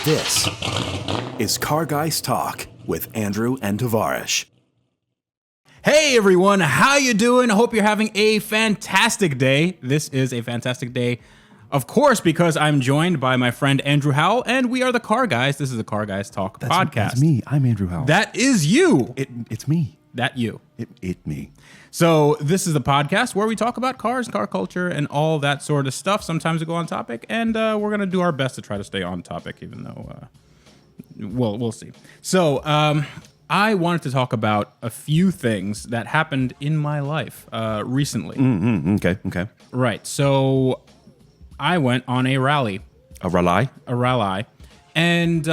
This is Car Guys Talk with Andrew and Tavarish. Hey everyone, how you doing? Hope you're having a fantastic day. This is a fantastic day, of course, because I'm joined by my friend Andrew Howell, and we are the Car Guys. This is the Car Guys Talk podcast. That's me. I'm Andrew Howell. That is you. It's me. That you. It me. So this is the podcast where we talk about cars, car culture, and all that sort of stuff. Sometimes we go on topic, and we're going to do our best to try to stay on topic, even though, we'll see. So I wanted to talk about a few things that happened in my life recently. Okay. Right. So I went on a rally. A rally? And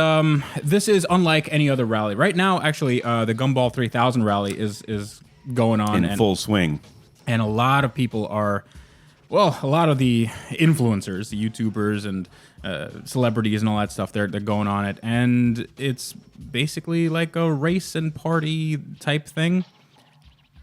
this is unlike any other rally. Right now, actually, the Gumball 3000 rally is going on. In full swing. And a lot of people are, well, a lot of the influencers, the YouTubers and celebrities and all that stuff, they're going on it. And it's basically like a race and party type thing.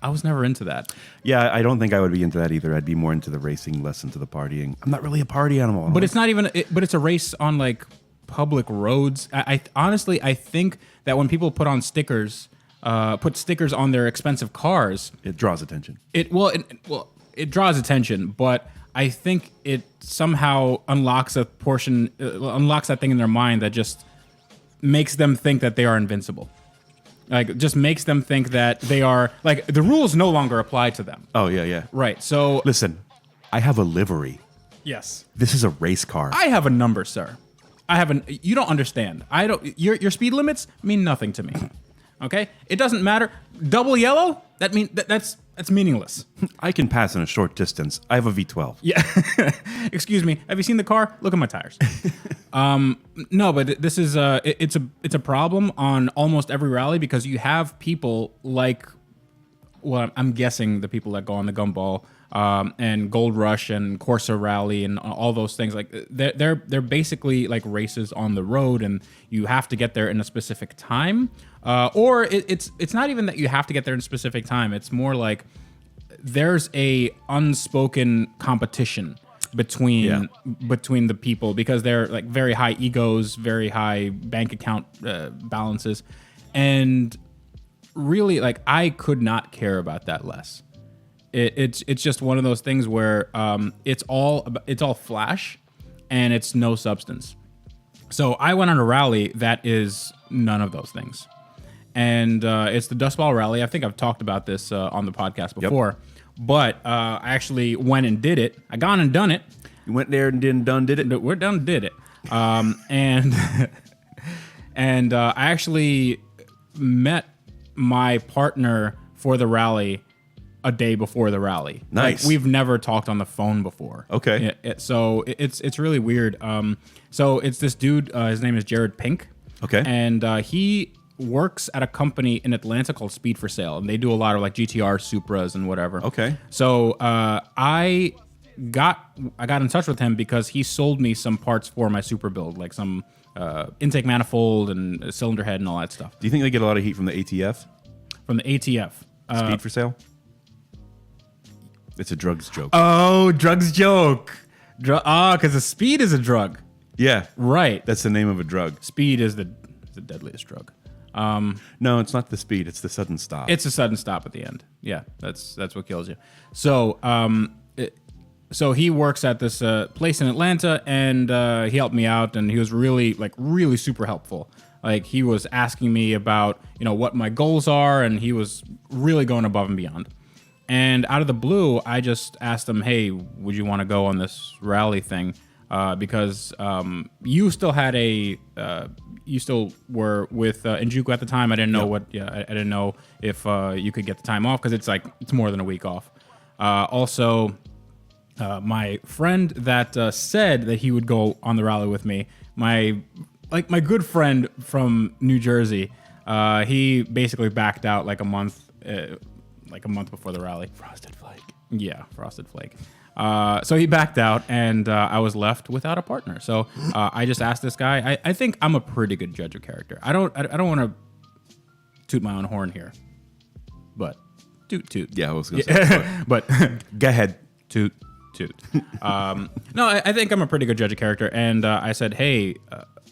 I was never into that. Yeah, I don't think I would be into that either. I'd be more into the racing, less into the partying. I'm not really a party animal. But it's not even, but it's a race on like public roads. I honestly, I think that when people put stickers on their expensive cars, it draws attention. It draws attention, but I think it somehow unlocks that thing in their mind that just makes them think that they are invincible. Like, just makes them think that they are, like, the rules no longer apply to them. Oh, yeah. Right, so... Listen, I have a livery. Yes. This is a race car. I have a number, sir. You don't understand. Your speed limits mean nothing to me. Okay? It doesn't matter. Double yellow? That's meaningless. I can pass in a short distance. I have a V12. Yeah. Excuse me. Have you seen the car? Look at my tires. No, but this is it's a problem on almost every rally because you have people like, well, I'm guessing the people that go on the Gumball and Gold Rush and Corsa Rally and all those things, like they're basically like races on the road, and you have to get there in a specific time. Or it's not even that you have to get there in a specific time. It's more like there's a unspoken competition between the people because they're like very high egos, very high bank account balances, and really, like, I could not care about that less. It's just one of those things where it's all flash and it's no substance. So I went on a rally that is none of those things. And it's the Dust Ball Rally. I think I've talked about this on the podcast before. Yep. But I actually went and did it. I gone and done it. You went there and did it? We're done did it. And I actually met my partner for the rally a day before the rally. Nice. Like, we've never talked on the phone before. Okay. So it's really weird. So it's this dude. His name is Jared Pink. Okay. And he works at a company in Atlanta called Speed for Sale, and they do a lot of like GTR Supras and whatever. Okay. So I got in touch with him because he sold me some parts for my Super build, like some intake manifold and a cylinder head and all that stuff. Do you think they get a lot of heat from the ATF? From the ATF. Speed for Sale? It's a drugs joke. Oh, drugs joke. Because the speed is a drug. Yeah. Right. That's the name of a drug. Speed is the deadliest drug. No, it's not the speed. It's the sudden stop. It's a sudden stop at the end. Yeah, that's what kills you. So, so he works at this place in Atlanta, and he helped me out, and he was really super helpful. Like, he was asking me about, what my goals are, and he was really going above and beyond. And out of the blue, I just asked him, hey, would you want to go on this rally thing? Because you still were with Njuku at the time. I didn't know I didn't know if you could get the time off because it's more than a week off. Also, my friend that said that he would go on the rally with me, my good friend from New Jersey, he basically backed out like a month before the rally. Frosted Flake. Yeah, Frosted Flake. So he backed out, and I was left without a partner. So I just asked this guy. I think I'm a pretty good judge of character. I don't want to toot my own horn here, but toot. Yeah, I was going to say. But go ahead. Toot. No, I think I'm a pretty good judge of character. And I said, hey,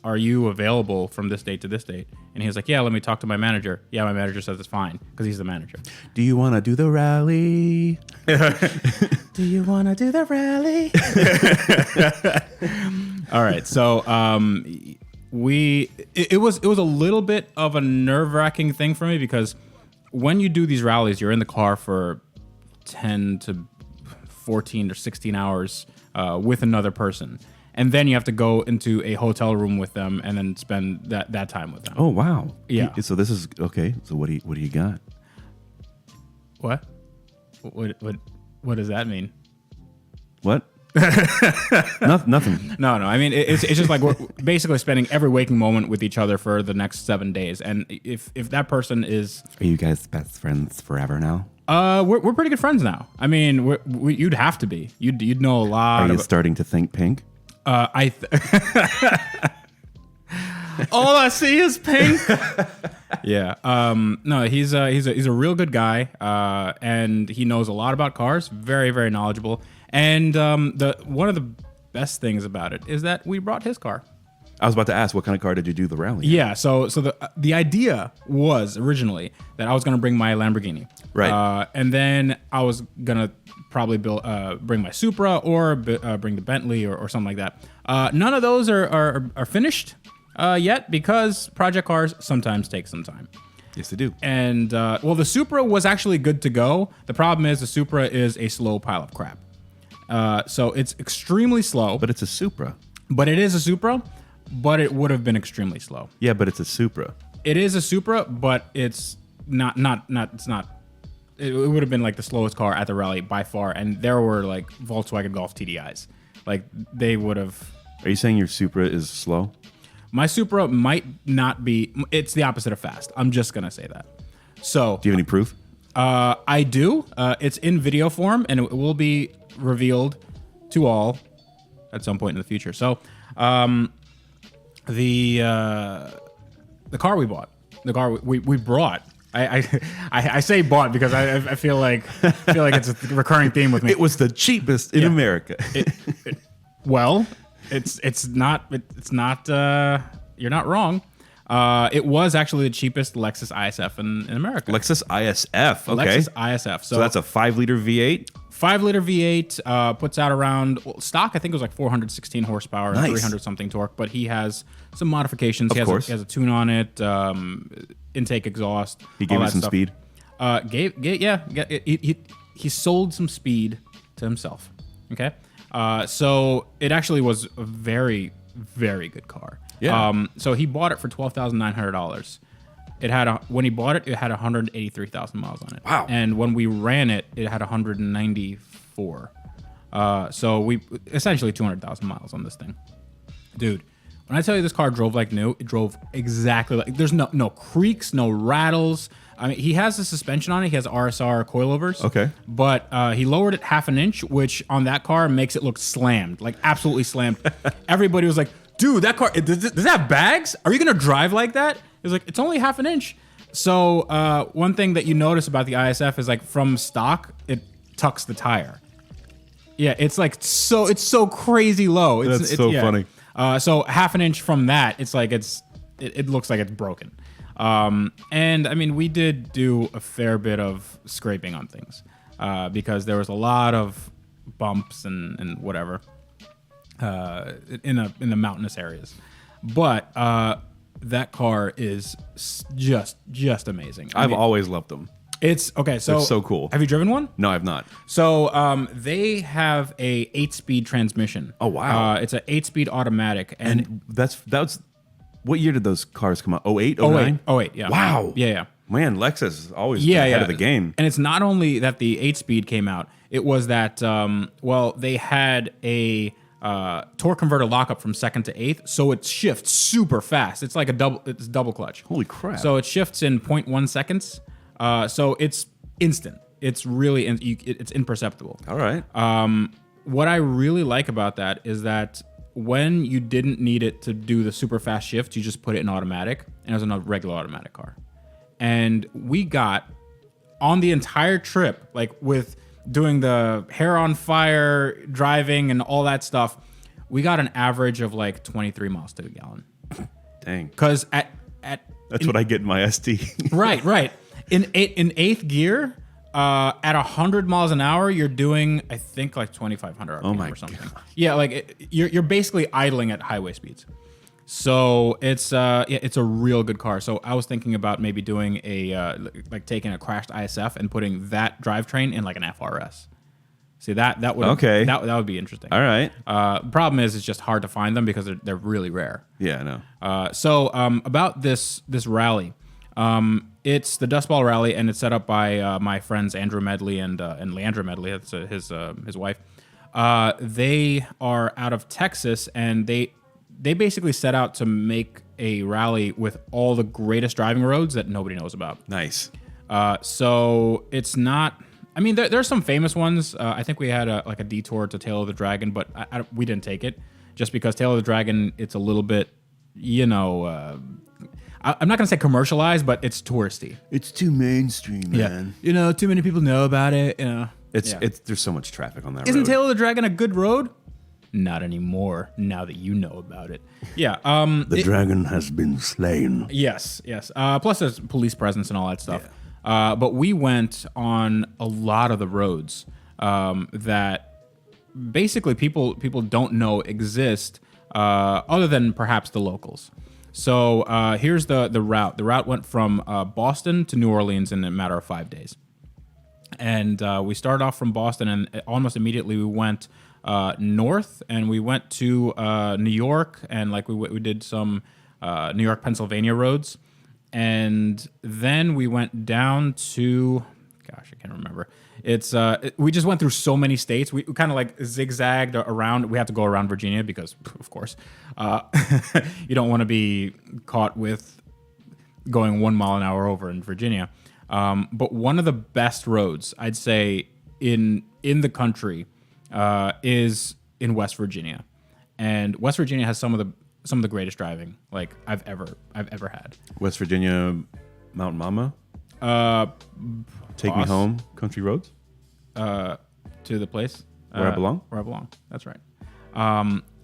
are you available from this date to this date? And he was like, yeah, let me talk to my manager. Yeah, my manager says it's fine because he's the manager. Do you want to do the rally? Do you want to do the rally? All right. So it was a little bit of a nerve-wracking thing for me because when you do these rallies, you're in the car for 10 to 14 or 16 hours with another person. And then you have to go into a hotel room with them and then spend that time with them. Oh, wow. Yeah. So this is okay. So what do you got? What? What does that mean? What? Nothing. No. I mean, it's just like we're basically spending every waking moment with each other for the next 7 days. And if that person is, Are you guys best friends forever now? we're pretty good friends now. I mean, you'd have to be. You'd know a lot. Are you starting to think pink? All I see is pink. Yeah. No, he's a real good guy, and he knows a lot about cars. Very, very knowledgeable. And one of the best things about it is that we brought his car. I was about to ask, what kind of car did you do the rally? Yeah. So the idea was originally that I was gonna bring my Lamborghini. Right. And then I was gonna probably bring my Supra or bring the Bentley or something like that. None of those are finished yet because project cars sometimes take some time. Yes, they do. And the Supra was actually good to go. The problem is the Supra is a slow pile of crap. So it's extremely slow. But it's a Supra. But it is a Supra, but it would have been extremely slow. Yeah, but it's a Supra. It is a Supra, but it's not. It's not. It would have been like the slowest car at the rally by far, and there were like Volkswagen Golf TDIs. Like they would have. Are you saying your Supra is slow? My Supra might not be. It's the opposite of fast. I'm just gonna say that. So. Do you have any proof? I do. It's in video form, and it will be revealed to all at some point in the future. So, the car we bought, the car we brought. I say bought because I feel like it's a recurring theme with me. It was the cheapest in America. Well, it's not. You're not wrong. It was actually the cheapest Lexus ISF in America. Lexus ISF. Okay. Lexus ISF. So that's a 5-liter V8. 5-liter V8 puts out around stock. I think it was like 416 horsepower and 300 something torque. But he has some modifications. He has a tune on it, intake exhaust. He gave you some speed. He sold some speed to himself. Okay. So it actually was a very, very good car. Yeah. So he bought it for $12,900. It had when he bought it, it had 183,000 miles on it. Wow. And when we ran it, it had 194. So we essentially 200,000 miles on this thing. Dude, when I tell you this car drove like new, it drove exactly like. There's no creaks, no rattles. I mean, he has the suspension on it. He has RSR coilovers. Okay. But he lowered it half an inch, which on that car makes it look slammed, like absolutely slammed. Everybody was like, dude, that car, does it have bags? Are you going to drive like that? He was like, it's only half an inch. So one thing that you notice about the ISF is like from stock, it tucks the tire. Yeah, it's like it's so crazy low. That's so funny. So half an inch from that, it's like it looks like it's broken. And I mean, we did do a fair bit of scraping on things because there was a lot of bumps and whatever in the mountainous areas. But that car is just amazing. I've always loved them. It's okay. So it's so cool. Have you driven one? No, I've not. So they have a 8-speed transmission. Oh wow! It's an 8-speed automatic, and that's what year did those cars come out? 08, 09? 08, yeah. Wow. Yeah. Man, Lexus is always ahead of the game. And it's not only that the 8-speed came out; it was that they had a torque converter lockup from second to eighth, so it shifts super fast. It's like it's double clutch. Holy crap! So it shifts in 0.1 seconds. So it's instant. It's really it's imperceptible. All right. What I really like about that is that when you didn't need it to do the super fast shift, you just put it in automatic, and it was a regular automatic car. And we got on the entire trip, like with doing the hair on fire driving and all that stuff, we got an average of like 23 miles to the gallon. Dang. Because That's what I get in my ST. right. In eighth gear, at 100 miles an hour, you're doing, I think, like 2,500 RPM or something. God. Yeah, like you're basically idling at highway speeds. So it's a real good car. So I was thinking about maybe doing like taking a crashed ISF and putting that drivetrain in like an FRS. See that would that would be interesting. All right. Problem is, it's just hard to find them because they're really rare. Yeah, I know. So about this rally, it's the Dust Ball Rally, and it's set up by my friends Andrew Medley and Leandra Medley. That's his wife. They are out of Texas, and they basically set out to make a rally with all the greatest driving roads that nobody knows about. Nice. So it's not. I mean, there's some famous ones. I think we had a detour to Tail of the Dragon, but we didn't take it just because Tail of the Dragon, it's a little bit, I'm not going to say commercialized, but it's touristy. It's too mainstream, man. Too many people know about it. It's there's so much traffic on that Isn't road. Tail of the Dragon a good road? Not anymore, now that you know about it. Yeah. The dragon has been slain. Yes. Plus there's police presence and all that stuff. Yeah. But we went on a lot of the roads that basically people don't know exist, other than perhaps the locals. So here's the route. The route went from Boston to New Orleans in a matter of 5 days. And we started off from Boston, and almost immediately we went north, and we went to New York, and like we did some New York, Pennsylvania roads. And then we went down to, gosh, I can't remember. We just went through so many states. We kind of like zigzagged around. We had to go around Virginia because, of course, you don't want to be caught with going 1 mile an hour over in Virginia. But one of the best roads, I'd say, in the country is in West Virginia. And West Virginia has some of the greatest driving like I've ever had. West Virginia, Mountain Mama. Take me home, country roads. To the place where I belong. Where I belong. That's right.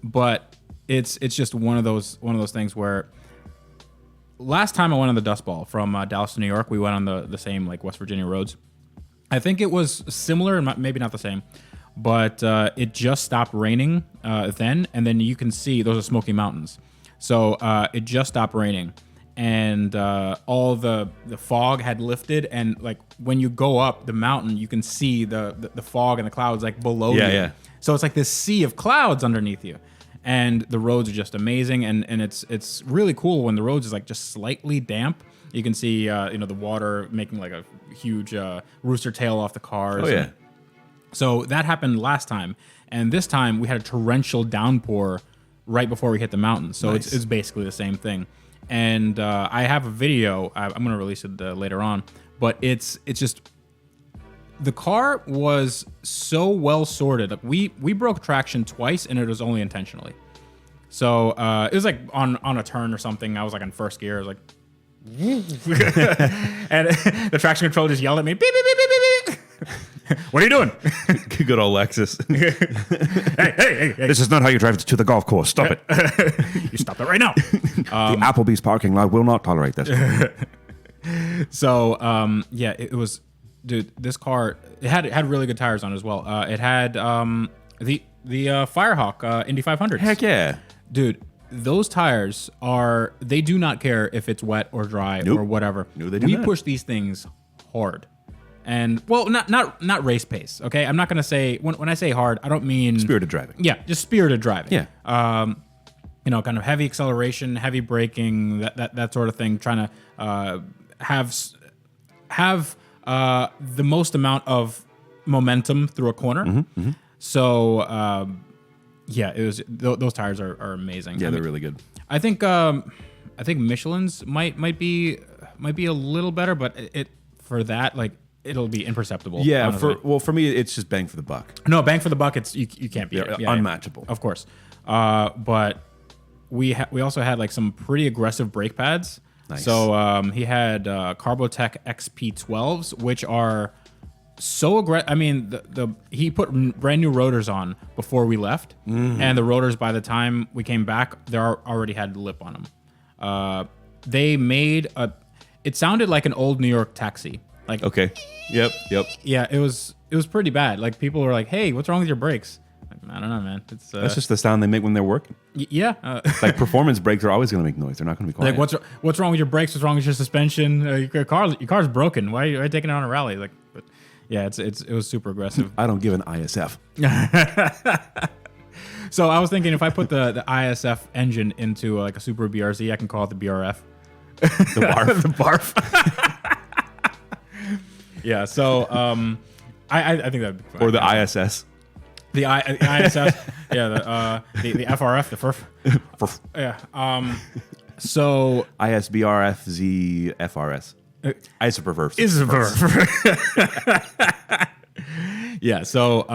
But it's just one of those things where last time I went on the Dust Ball from Dallas to New York, we went on the same like West Virginia roads. I think it was similar and maybe not the same. But it just stopped raining then, and then you can see those are Smoky Mountains. So it just stopped raining, and all the fog had lifted, and like when you go up the mountain, you can see the fog and the clouds like below you. Yeah. So it's like this sea of clouds underneath you, and the roads are just amazing, and it's really cool when the roads is like just slightly damp. You can see the water making like a huge rooster tail off the cars. Oh yeah. So that happened last time, and this time we had a torrential downpour right before we hit the mountain. So nice. it's basically the same thing. And I have a video. I'm going to release it later on, but it's just the car was so well sorted. Like we broke traction twice, and it was only intentionally. So it was like on a turn or something. I was like in first gear. I was like, and the traction controller just yelled at me, beep, beep, beep, beep, beep, beep. What are you doing? Good old Lexus. hey. This is not how you drive to the golf course. Stop it. You stop that right now. The Applebee's parking lot will not tolerate this. So, it was, dude, this car, it had really good tires on it as well. It had the Firehawk Indy 500s. Heck yeah. Dude, those tires they do not care if it's wet or dry or whatever. No, they do We not. push these things hard. And, well, not race pace, okay? I'm not going to say, when I say hard, I don't mean... Spirited driving. Yeah, just spirited driving. Yeah. Kind of heavy acceleration, heavy braking, that sort of thing, trying to have the most amount of momentum through a corner. Mm-hmm. So, it was those tires are amazing. Yeah, they're really good. I think Michelin's might be a little better, but it for that, like, it'll be imperceptiable. Yeah, honestly. for me, it's just bang for the buck. No, bang for the buck. It's you can't beat it. Yeah, unmatchable. Of course. But we also had like some pretty aggressive brake pads. Nice. So he had Carbotech XP12s, which are so aggressive. I mean, he put brand new rotors on before we left, and the rotors by the time we came back, they already had lip on them. They made a. It sounded like an old New York taxi. Like Okay. Yep. yeah, it was pretty bad. Like people were like, "Hey, what's wrong with your brakes?" Like, I don't know, man. It's That's just the sound they make when they're working. yeah. Like performance brakes are always going to make noise. They're not going to be quiet. Like what's wrong with your brakes? What's wrong with your suspension? Your car's broken. Why are you taking it on a rally? Like, but yeah, it was super aggressive. I don't give an ISF. So I was thinking if I put the ISF engine into like a Subaru BRZ, I can call it the BRF. The barf. The barf. Yeah. So I think that'd be fun. Or the ISS. The ISS. Yeah. The FRF. The FRF. Yeah. So ISBRFZFRS. Isoperverse. Yeah, so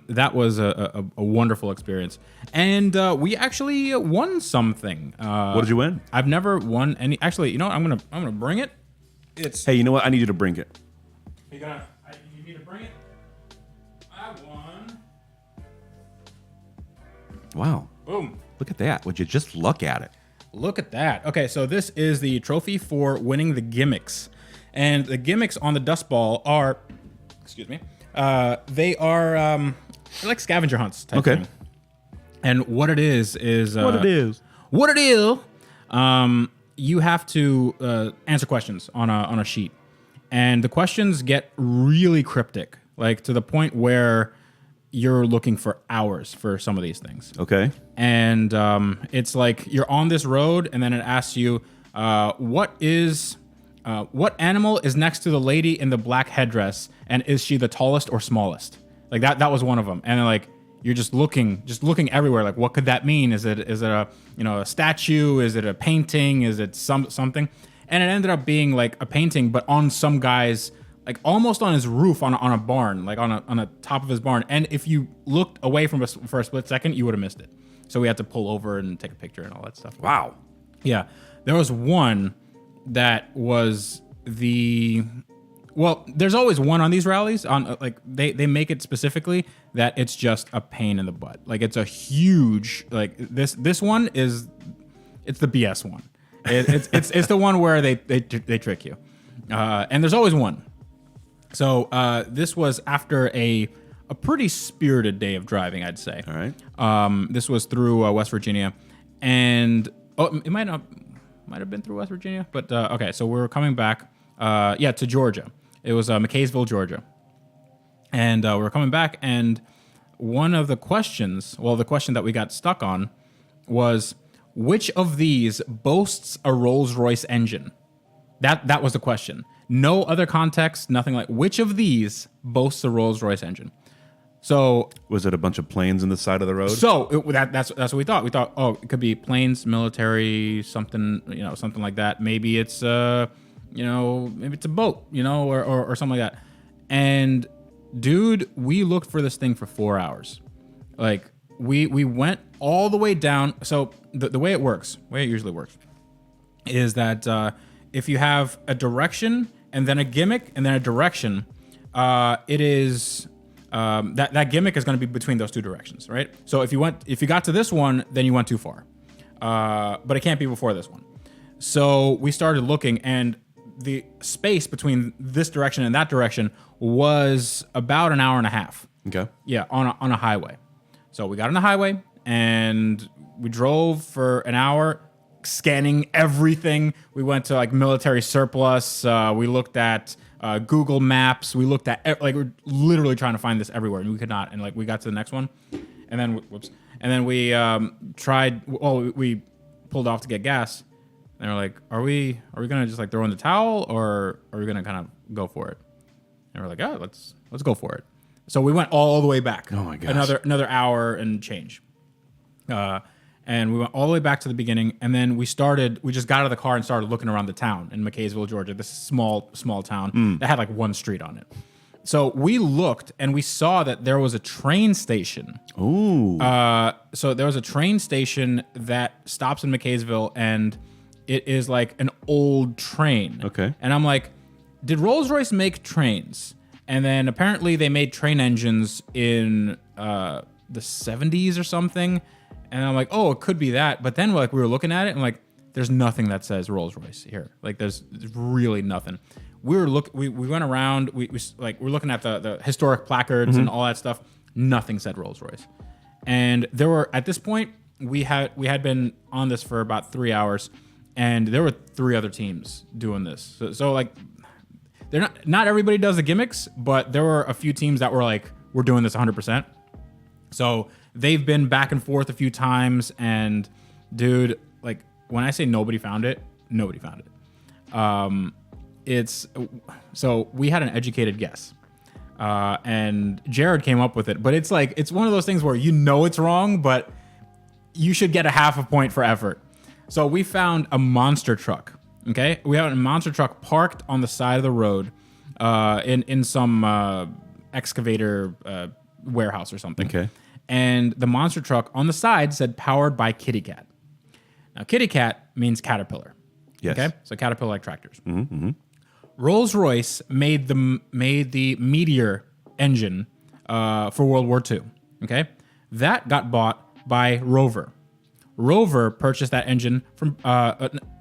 that was a wonderful experience, and we actually won something. What did you win? I've never won any. Actually, you know what? I'm gonna bring it. It's. Hey, you know what? I need you to bring it. You need me to bring it? I won. Wow. Boom. Look at that. Would you just look at it? Look at that. Okay, so this is the trophy for winning the gimmicks, and the gimmicks on the dust ball are. Excuse me. They are they're like scavenger hunts type thing. And what it is you have to answer questions on a sheet, and the questions get really cryptic, like to the point where you're looking for hours for some of these things. Okay. And it's like you're on this road, and then it asks you, what animal is next to the lady in the black headdress, and is she the tallest or smallest? Like that was one of them. And like you're just looking everywhere. Like what could that mean? Is it a a statue? Is it a painting? Is it something? And it ended up being like a painting, but on some guy's, like almost on his roof on a barn, like on a top of his barn. And if you looked away for a split second, you would have missed it. So we had to pull over and take a picture and all that stuff. Wow. Yeah, there was one that was there's always one on these rallies on like they make it specifically that it's just a pain in the butt. Like it's a huge, like this one is, it's the BS one. It's the one where they trick you. And there's always one. So this was after a pretty spirited day of driving, I'd say. All right. This was through West Virginia, and it might have been through West Virginia, but okay. So we were coming back, to Georgia. It was McKaysville, Georgia, and we were coming back. And one of the questions, the question that we got stuck on, was which of these boasts a Rolls-Royce engine? That was the question. No other context, nothing like which of these boasts a Rolls-Royce engine. So was it a bunch of planes in the side of the road? So that's what we thought. We thought, it could be planes, military, something, something like that. Maybe it's maybe it's a boat, or something like that. And dude, we looked for this thing for 4 hours. Like we went all the way down. So the way it usually works is that if you have a direction and then a gimmick and then a direction, it is that gimmick is going to be between those two directions, right? So if you got to this one, then you went too far, but it can't be before this one. So we started looking, and the space between this direction and that direction was about an hour and a half. Okay. Yeah, on a highway. So we got on the highway and we drove for an hour, scanning everything. We went to like military surplus. We looked at Google Maps. We looked at we're literally trying to find this everywhere, and we could not. And like we got to the next one, and then we tried. Well, we pulled off to get gas, and they're like, "Are we gonna just like throw in the towel, or are we gonna kind of go for it?" And we're like, "Oh, let's go for it." So we went all the way back. Oh my gosh. Another hour and change. And we went all the way back to the beginning, and then we just got out of the car and started looking around the town in McKaysville, Georgia, this small town that had like one street on it. So we looked and we saw that there was a train station. Ooh. So there was a train station that stops in McKaysville, and it is like an old train. Okay. And I'm like, did Rolls-Royce make trains? And then apparently they made train engines in the 70s or something. And I'm like, oh, it could be that. But then we were looking at it and like, There's nothing that says Rolls Royce here. Like there's really nothing. We went around. We're looking at the historic placards and all that stuff. Nothing said Rolls Royce. And there were, at this point, we had been on this for about 3 hours, and there were 3 other teams doing this. So like, they're not everybody does the gimmicks, but there were a few teams that were like, we're doing this 100%. So they've been back and forth a few times, and dude, like when I say nobody found it, nobody found it. So we had an educated guess. And Jared came up with it, but it's like, it's one of those things where you know it's wrong, but you should get a half a point for effort. So we found a monster truck. Okay, we have a monster truck parked on the side of the road, in some excavator warehouse or something. Okay, and the monster truck on the side said "powered by Kitty Cat." Now, Kitty Cat means Caterpillar. Yes. Okay, so Caterpillar like tractors. Rolls-Royce made the Meteor engine for World War II. Okay, that got bought by Rover. Rover purchased that engine from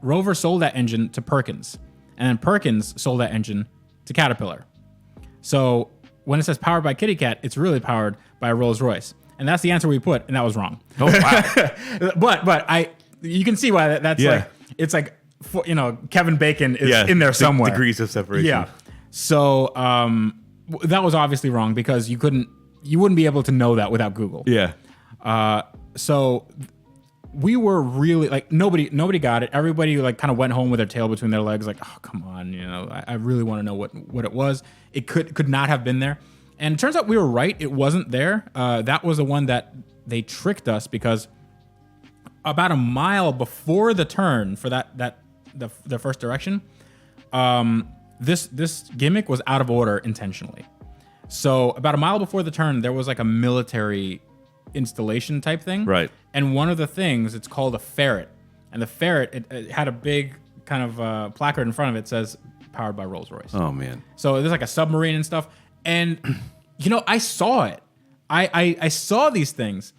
Rover sold that engine to Perkins, and then Perkins sold that engine to Caterpillar. So when it says powered by Kitty Cat, it's really powered by Rolls-Royce, and that's the answer we put, and that was wrong. Oh wow! but you can see why that's like, it's like, Kevin Bacon is in there somewhere. Degrees of separation. Yeah. So that was obviously wrong because you wouldn't be able to know that without Google. Yeah. So we were really like, nobody got it. Everybody like kind of went home with their tail between their legs, like, oh come on, I really want to know what it was. It could not have been there, and it turns out we were right. It wasn't there. That was the one that they tricked us, because about a mile before the turn for the first direction, this gimmick was out of order intentionally. So about a mile before the turn, there was like a military installation type thing. Right. And one of the things, it's called a ferret. And the ferret, it had a big kind of placard in front of it, says powered by Rolls-Royce. Oh, man. So there's like a submarine and stuff. And, I saw it. I saw these things.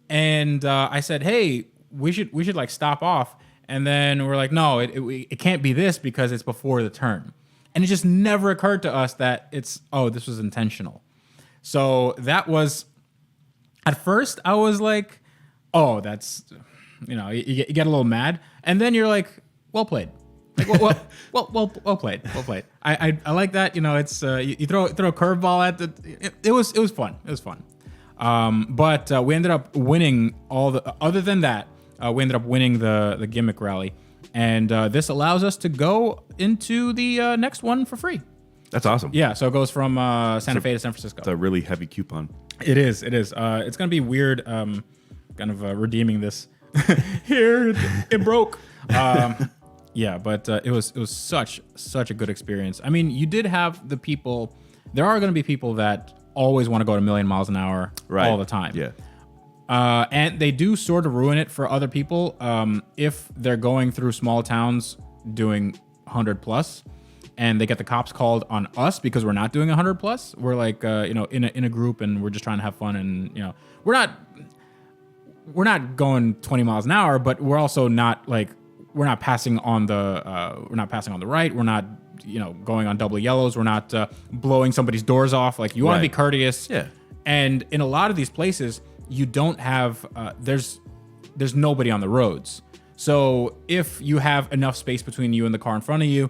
And I said, hey, we should like stop off. And then we're like, no, it can't be this because it's before the turn. And it just never occurred to us that this was intentional. So that was, at first I was like, oh, that's, you get a little mad. And then you're like, well played. Like, well played. I like that. It's you throw a curveball at it was fun. It was fun. But we ended up winning other than that, we ended up winning the gimmick rally, and this allows us to go into the next one for free. That's awesome. Yeah, so it goes from Santa Fe to San Francisco. It's a really heavy coupon. It is. It's gonna be weird. Kind of redeeming this. Here, it broke. Yeah, but it was such a good experience. I mean, you did have the people. There are going to be people that always want to go to 1,000,000 miles an hour all the time. Yeah. And they do sort of ruin it for other people if they're going through small towns doing 100 plus, and they get the cops called on us because we're not doing 100 plus. We're like, in a group, and we're just trying to have fun, and we're not going 20 miles an hour, but we're also not like, we're not passing on the right. We're not going on double yellows. We're not blowing somebody's doors off. Like, you want to be courteous. Yeah. And in a lot of these places, you don't have there's nobody on the roads. So if you have enough space between you and the car in front of you,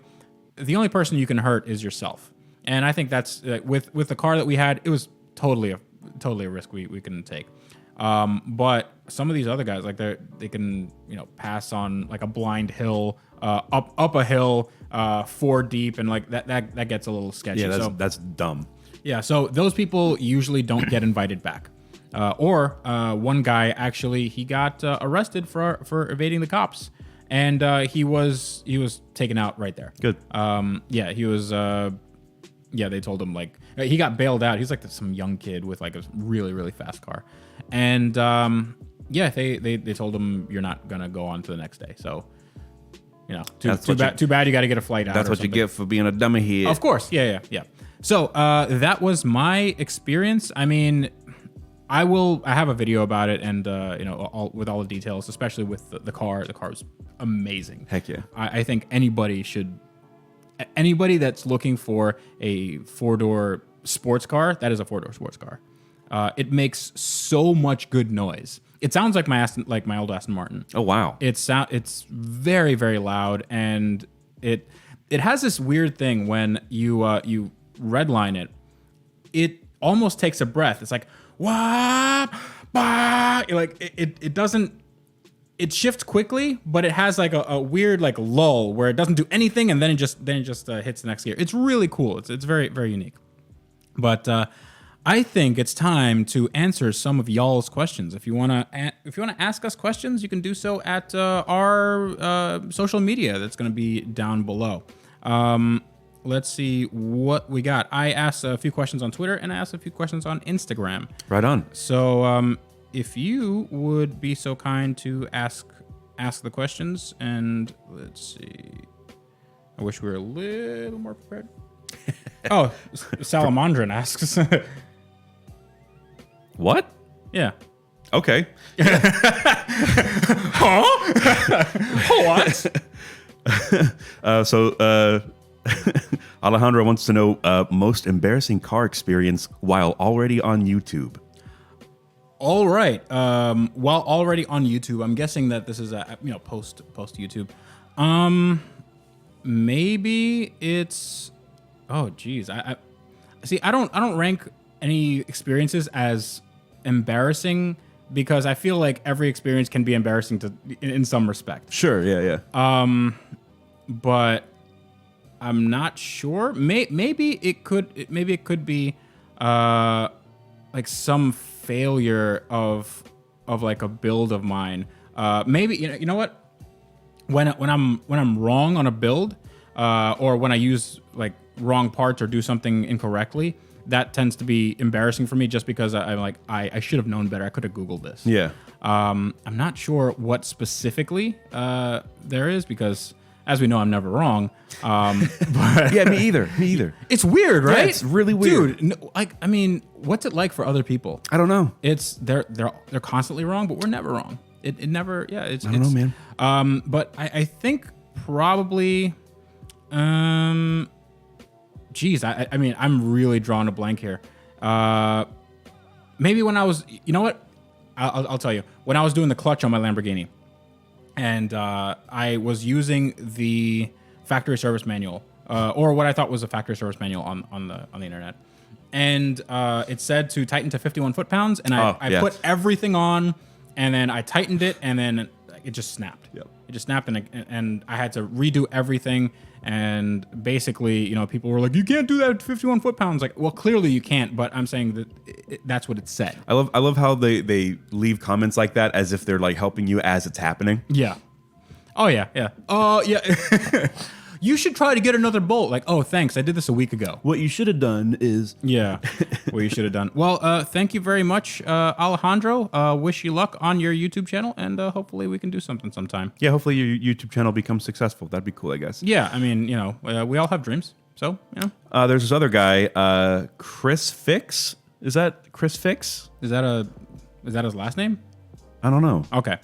the only person you can hurt is yourself. And I think that's with the car that we had, it was totally a risk we couldn't take. But some of these other guys, like they can pass on like a blind hill, up a hill, 4 deep, and like that gets a little sketchy. Yeah, that's dumb. Yeah, so those people usually don't get invited back. Or one guy actually, he got arrested for evading the cops, and he was taken out right there. Good. Yeah, he was. Yeah, they told him like he got bailed out. He's like some young kid with like a really really fast car, and yeah, they told him you're not gonna go on to the next day. So too bad you got to get a flight out. That's what you get for being a dummy here. Of course, yeah. So that was my experience. I mean, I have a video about it, and with all the details, especially with the car. The car is amazing. Heck yeah. I think anybody that's looking for a 4-door sports car, that is a 4-door sports car. It makes so much good noise. It sounds like my old Aston Martin. Oh wow. It's very, very loud, and it has this weird thing when you redline it. It almost takes a breath. It's like wah, bah. It doesn't. It shifts quickly, but it has like a weird like lull where it doesn't do anything, and then it just hits the next gear. It's really cool. It's very, very unique. But I think it's time to answer some of y'all's questions. If you wanna ask us questions, you can do so at our social media. That's gonna be down below. Let's see what we got. I asked a few questions on Twitter, and I asked a few questions on Instagram. Right on. So if you would be so kind to ask the questions, and let's see. I wish we were a little more prepared. Oh, Salamandrin asks. What? Yeah. Okay. Huh? What? So Alejandro wants to know most embarrassing car experience while already on YouTube. All right. While already on YouTube, I'm guessing that this is a post YouTube. Maybe it's. Oh geez, I see. I don't rank any experiences as embarrassing because I feel like every experience can be embarrassing in some respect. Sure. Yeah. But I'm not sure. Maybe it could be like some failure of like a build of mine. Maybe you know what? When I'm wrong on a build, or when I use like wrong parts or do something incorrectly, that tends to be embarrassing for me just because I'm like, I should have known better. I could have Googled this. Yeah. I'm not sure what specifically there is because, as we know, I'm never wrong. But Yeah, me either. it's weird, right? Yeah, it's really weird. Dude, what's it like for other people? I don't know. They're constantly wrong, but we're never wrong. It never, yeah. I don't know, man. But I think probably, geez, I mean, I'm really drawing a blank here. Maybe when I was, you know what? I'll tell you. When I was doing the clutch on my Lamborghini, and I was using the factory service manual, or what I thought was a factory service manual on the internet, and it said to tighten to 51 foot-pounds, and I put everything on, and then I tightened it, and then it just snapped. Yep. It just snapped, and I had to redo everything. And basically, people were like, "You can't do that at 51 foot-pounds." Like, well, clearly you can't, but I'm saying that that's what it said. I love how they leave comments like that as if they're like helping you as it's happening. Yeah. Oh yeah. Yeah. You should try to get another bolt. Like, oh, thanks. I did this a week ago. What you should have done is Yeah. What you should have done. Well, thank you very much, Alejandro. Wish you luck on your YouTube channel, and hopefully we can do something sometime. Yeah, hopefully your YouTube channel becomes successful. That'd be cool, I guess. Yeah. I mean, we all have dreams. So, There's this other guy, Chris Fix. Is that Chris Fix? Is that his last name? I don't know. Okay.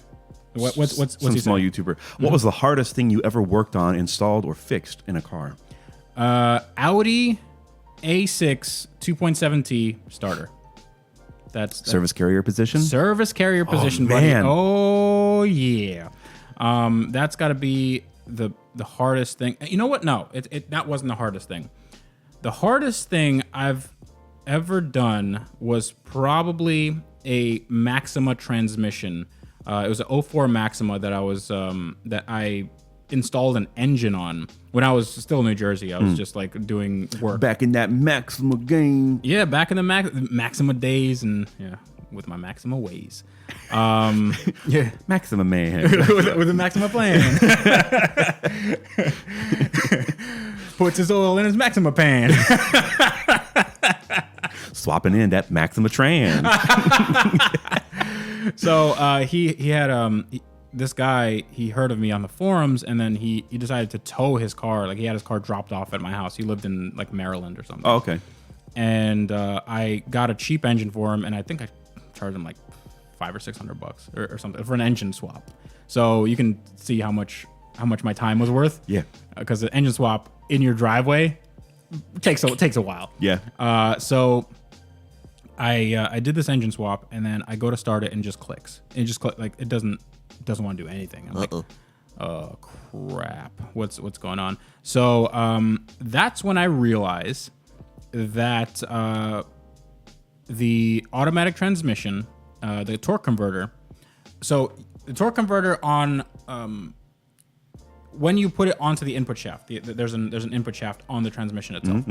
What's Some he small saying? YouTuber. What was the hardest thing you ever worked on, installed, or fixed in a car? Audi A6 2.7T starter. That's Service carrier position? service carrier position, buddy. man. Oh yeah. That's got to be the hardest thing. You know what? No, that wasn't the hardest thing. The hardest thing I've ever done was probably a Maxima transmission. It was an 04 Maxima that I installed an engine on when I was still in New Jersey. I was just like doing work. Back in that Maxima game. Yeah, back in the Maxima days, and yeah, with my Maxima ways. Yeah, Maxima man. with a Maxima plan. Puts his oil in his Maxima pan. Swapping in that Maxima Tran. So he had this guy, he heard of me on the forums, and then he decided to tow his car. Like, he had his car dropped off at my house. He lived in like Maryland or something. Oh, okay. And I got a cheap engine for him, and I think I charge them like $500 or $600 or something for an engine swap. So you can see how much my time was worth. Yeah. Because the engine swap in your driveway takes a while. Yeah. So I did this engine swap, and then I go to start it and it just clicks. It just like it doesn't want to do anything. I'm like, oh crap, what's going on? So that's when I realize that the automatic transmission, the torque converter. So the torque converter on when you put it onto the input shaft, there's an input shaft on the transmission itself.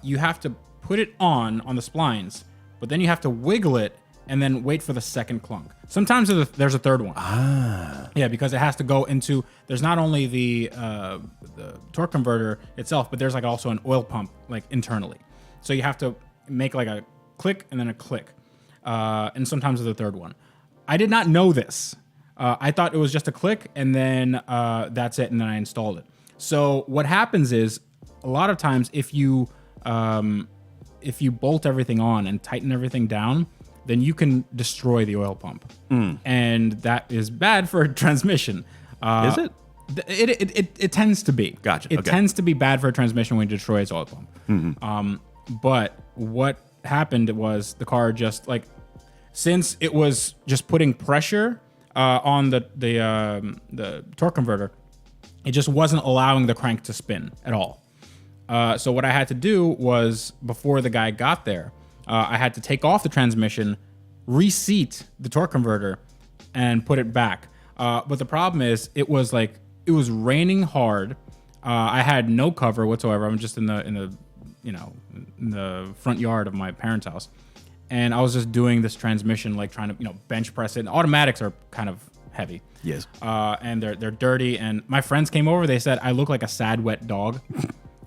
You have to put it on the splines, but then you have to wiggle it and then wait for the second clunk. Sometimes there's a third one. Yeah, because it has to go into. There's not only the torque converter itself, but there's like also an oil pump like internally. So you have to make like a click and then a click, and sometimes there's a third one. I did not know this. I thought it was just a click and then that's it, and then I installed it. So what happens is a lot of times if you bolt everything on and tighten everything down, then you can destroy the oil pump, and that is bad for a transmission. Is it? It tends to be. Gotcha. It tends to be bad for a transmission when you destroy its oil pump. But what happened was the car just like, since it was just putting pressure on the torque converter, it just wasn't allowing the crank to spin at all. So what I had to do was, before the guy got there, I had to take off the transmission, reseat the torque converter, and put it back. But the problem is, it was raining hard. I had no cover whatsoever. I'm just in the front yard of my parents' house, and I was just doing this transmission, like trying to bench press it. And automatics are kind of heavy. Yes. And they're dirty. And my friends came over. They said I look like a sad wet dog.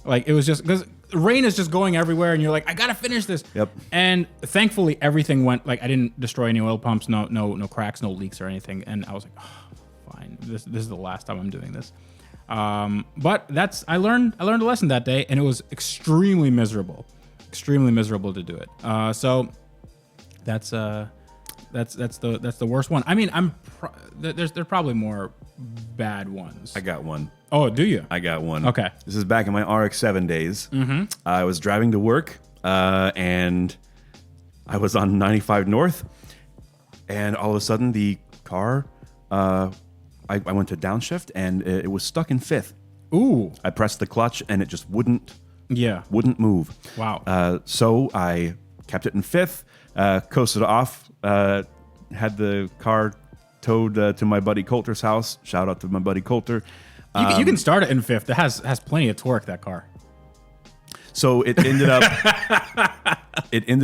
Like, it was just because rain is just going everywhere, and you're like, I gotta finish this. Yep. And thankfully, everything went, like, I didn't destroy any oil pumps, no cracks, no leaks or anything. And I was like, oh, fine, this is the last time I'm doing this. But I learned a lesson that day, and it was extremely miserable to do it. So that's the worst one. I mean, there's probably more bad ones. I got one. Oh, do you? I got one. Okay. This is back in my RX-7 days. I was driving to work, and I was on 95 North, and all of a sudden the car, I went to downshift, and it was stuck in fifth. Ooh. I pressed the clutch, and it just wouldn't move. Wow. So I kept it in fifth, coasted off, had the car towed to my buddy Coulter's house. Shout out to my buddy Coulter. You can start it in fifth. It has plenty of torque, that car. So it ended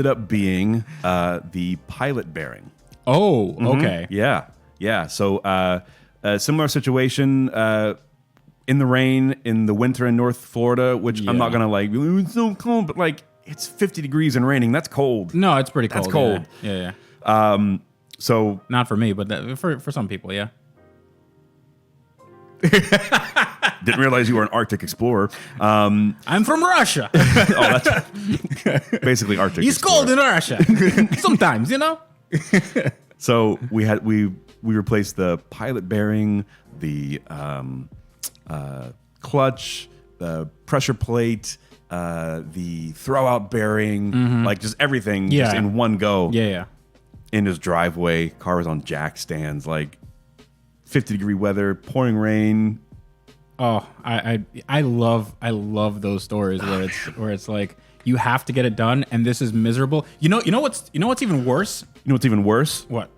up being the pilot bearing. Oh, okay. Yeah. So a similar situation in the rain in the winter in North Florida, which I'm not gonna like. It's so cold, but like it's 50 degrees and raining. That's cold. No, it's pretty cold. That's cold. Yeah. So not for me, but for some people, yeah. Didn't realize you were an Arctic explorer. I'm from Russia. Oh, that's basically Arctic. It's explorer. cold in Russia. Sometimes, So we replaced the pilot bearing, the clutch, the pressure plate, the throwout bearing, like just everything just in one go. Yeah. In his driveway, car was on jack stands, like 50-degree weather, pouring rain. Oh, I love those stories where it's like you have to get it done, and this is miserable. You know what's even worse? You know what's even worse? What?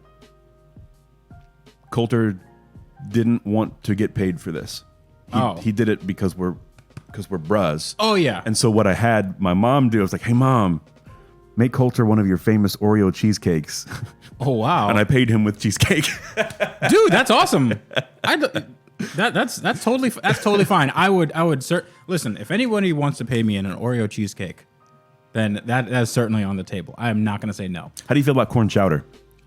Coulter didn't want to get paid for this. He did it because we're bros. Oh yeah. And so what I had my mom do, I was like, "Hey mom, make Coulter one of your famous Oreo cheesecakes." Oh wow. And I paid him with cheesecake. Dude, that's awesome. That's totally fine. I would listen, if anybody wants to pay me in an Oreo cheesecake, then that's certainly on the table. I am not going to say no. How do you feel about corn chowder?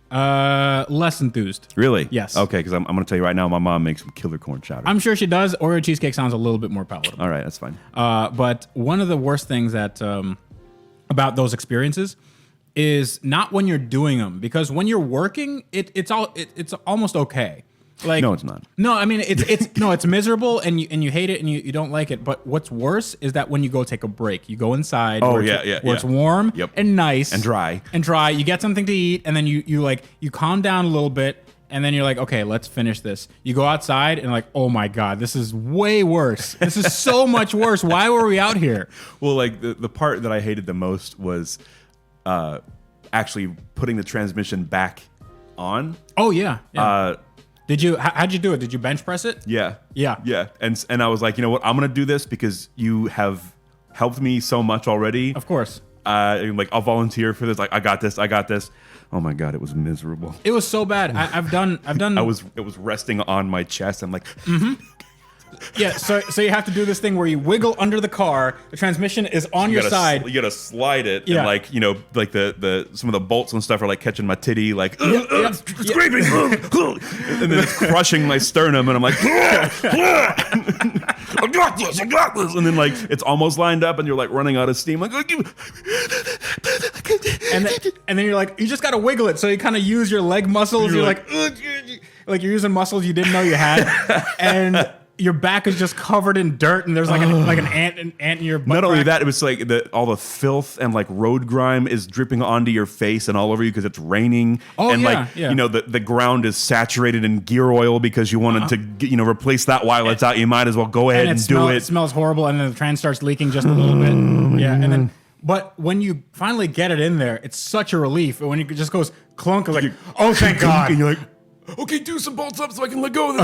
Less enthused. Really? Yes. Okay, because I'm going to tell you right now, my mom makes some killer corn chowder. I'm sure she does. Oreo cheesecake sounds a little bit more palatable. All right, that's fine. But one of the worst things that about those experiences is not when you're doing them, because when you're working, it's almost okay. Like, No, it's not. No, I mean it's miserable and you hate it and you don't like it. But what's worse is that when you go take a break, you go inside where it's warm and nice And dry. You get something to eat, and then you calm down a little bit, and then you're like, okay, let's finish this. You go outside and like, oh my God, this is way worse. This is so much worse. Why were we out here? Well, like the part that I hated the most was actually putting the transmission back on. Oh yeah. How'd you do it? Did you bench press it? Yeah. Yeah. And I was like, you know what? I'm gonna do this because you have helped me so much already. Of course. Like I'll volunteer for this. Like I got this. Oh my God, it was miserable. It was so bad. I've done. It was resting on my chest. I'm like. Yeah, so you have to do this thing where you wiggle under the car. The transmission is on your side. You gotta slide it, Yeah. and like like the some of the bolts and stuff are like catching my titty, like It's scraping, and then it's crushing my sternum, and I'm like, I got this, and then like it's almost lined up, and you're like running out of steam, like, and then you're like, you just gotta wiggle it. So you kind of use your leg muscles. You're like you're using muscles you didn't know you had, and your back is just covered in dirt, and there's like an ant in your butt. Not only crack. that, it was like all the filth and like road grime is dripping onto your face and all over you because it's raining. Oh, and yeah, like the ground is saturated in gear oil because you wanted to replace that while it's out. You might as well go ahead and do it. It smells horrible, and then the trans starts leaking just a little bit. Yeah, and then. But when you finally get it in there, it's such a relief. When it just goes clunk, it's like, oh, thank God. And you're like, okay, do some bolts up so I can let go of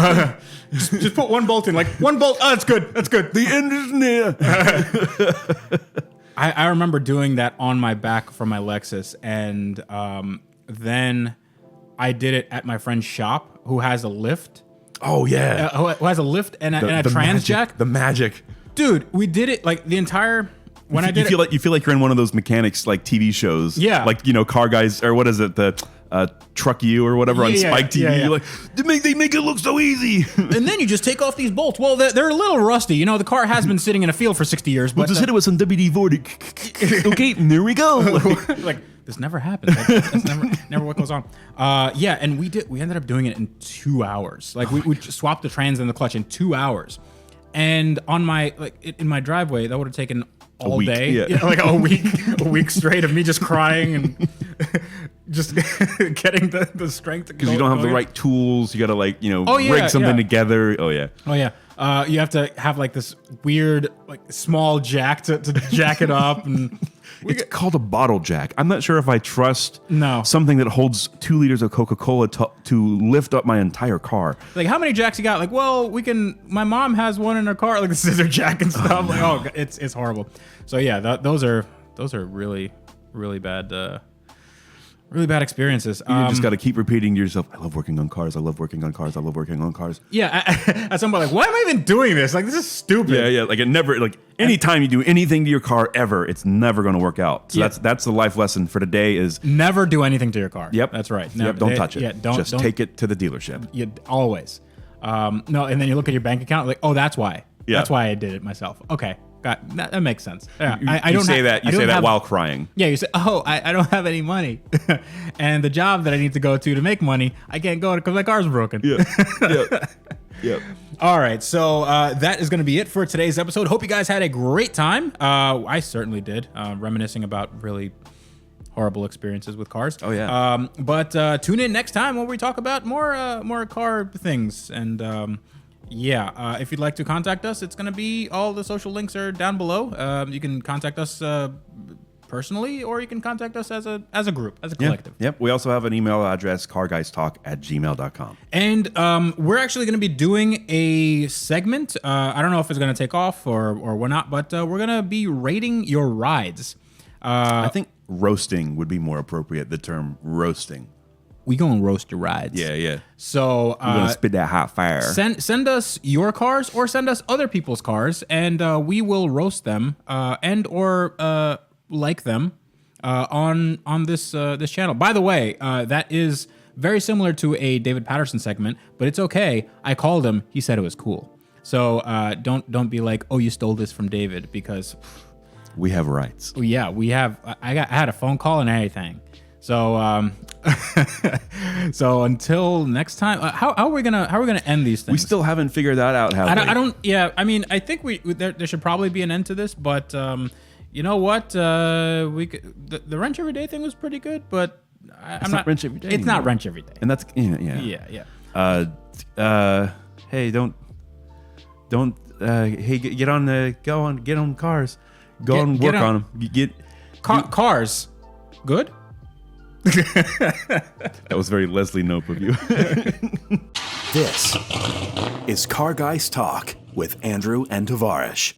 this. Just put one bolt in, like one bolt. Oh, that's good. That's good. The end is near. I remember doing that on my back from my Lexus, and then I did it at my friend's shop, who has a lift. Oh yeah, who has a lift and a trans magic, jack. The magic, dude. We did it like the entire. When you feel like you're in one of those mechanics like TV shows. Yeah, like Car Guys, or what is it, the Truck You or whatever on Spike TV. Yeah. You're like, they make it look so easy. And then you just take off these bolts. Well, they're a little rusty. The car has been sitting in a field for 60 years. But just hit it with some WD-40. Okay, and there we go. Like this never happens. That's never what goes on. Yeah, and we ended up doing it in 2 hours. Like we just swapped the trans and the clutch in 2 hours. And on my in my driveway, that would have taken all day. Yeah. Like a week straight of me just crying and just getting the strength to because you don't have the right tools. You got to rig something together. Oh yeah. You have to have like this weird small jack to jack it up, and it's called a bottle jack. I'm not sure if I trust something that holds 2 liters of Coca-Cola to lift up my entire car. Like, how many jacks you got? Like, well, my mom has one in her car, like the scissor jack and stuff. It's horrible. So yeah, those are really, really bad. Really bad experiences. You just got to keep repeating to yourself, I love working on cars. I love working on cars. I love working on cars. Yeah. At some point, why am I even doing this? Like, this is stupid. Yeah. Like, it never, anytime you do anything to your car ever, it's never going to work out. So that's the life lesson for today is never do anything to your car. Yep. That's right. Don't touch it. Yeah, don't take it to the dealership. Yeah, always. No, and then you look at your bank account, like, oh, that's why. Yeah. That's why I did it myself. Okay. That makes sense. Yeah, You say that while crying. Yeah, you say, "Oh, I don't have any money," and the job that I need to go to make money, I can't go to because my car's broken. Yep. All right, so that is going to be it for today's episode. Hope you guys had a great time. I certainly did, reminiscing about really horrible experiences with cars. Oh yeah. But tune in next time when we talk about more car things and. If you'd like to contact us, it's going to be all the social links are down below. You can contact us personally, or you can contact us as a group, as a collective. Yep. We also have an email address, carguystalk@gmail.com. And we're actually going to be doing a segment. I don't know if it's going to take off or whatnot, but we're going to be rating your rides. I think roasting would be more appropriate, the term roasting. We gonna roast your rides. Yeah. So we're gonna spit that hot fire. Send us your cars or send us other people's cars, and we will roast them and or like them on this channel. By the way, that is very similar to a David Patterson segment, but it's okay. I called him. He said it was cool. So don't be like, oh, you stole this from David, because We have rights. Yeah, we have. I had a phone call and everything. So so until next time, how are we gonna end these things? We still haven't figured that out. I don't. Yeah, I mean, I think there should probably be an end to this. But you know what? We could, the wrench every day thing was pretty good, but I'm not wrench every day. It's anymore. not wrench every day. And that's yeah. Hey, don't. Hey, get on cars. Go and work on them. Cars. Good. That was very Leslie Knope of you. This is Car Guys Talk with Andrew and Tavarish.